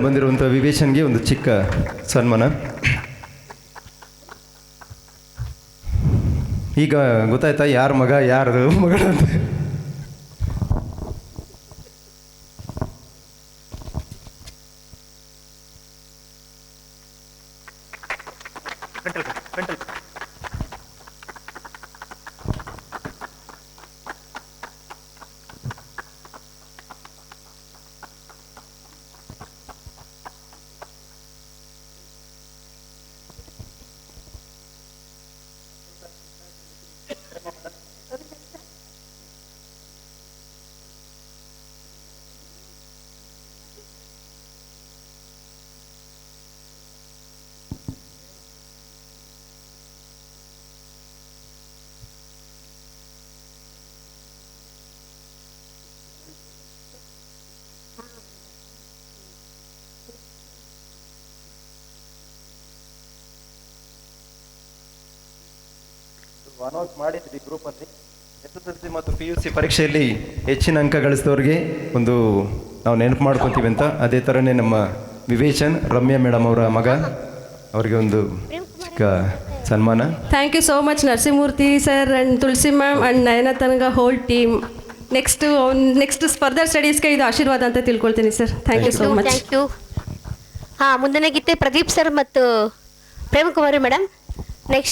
ಬಂದಿರುವಂಥ ವಿವೇಚನ್ಗೆ ಒಂದು ಚಿಕ್ಕ ಸನ್ಮಾನ. ಈಗ ಗೊತ್ತಾಯ್ತಾ ಯಾರ ಮಗ ಯಾರದು ಮಗಳು ಅಂತ? ಅನೌನ್ಸ್ ಮಾಡಿದ್ವಿ ಗ್ರೂಪಲ್ಲಿ. SSLC ಮತ್ತು PUC ಪರೀಕ್ಷೆಯಲ್ಲಿ ಹೆಚ್ಚಿನ ಅಂಕ ಗಳಿಸಿದವ್ರಿಗೆ ಒಂದು ನಾವು ನೆನಪು ಮಾಡ್ಕೊತೀವಿ ಅಂತ. ಅದೇ ಥರನೇ ನಮ್ಮ ವಿವೇಚನ್ ರಮ್ಯಾ ಮೇಡಮ್ ಅವರ ಮಗ, ಅವರಿಗೆ ಒಂದು ಚಿಕ್ಕ ಸನ್ಮಾನ. Thank you so much Narasimhamurthy sir and Tulasi ma'am and ನ6ನ ಹೋಲ್ ಟೀಮ್. ನೆಕ್ಸ್ಟ್ ಫರ್ದರ್ ಸ್ಟಡೀಸ್ಗೆ ಇದು ಆಶೀರ್ವಾದ ಅಂತ ತಿಳ್ಕೊಳ್ತೀನಿ sir. Thank you so much. Thank you. ಹಾಂ, ಮುಂದಿನ ಗೀತೆ ಪ್ರದೀಪ್ ಸರ್ ಮತ್ತು ಪ್ರೇಮಕುಮಾರಿ ಮೇಡಮ್.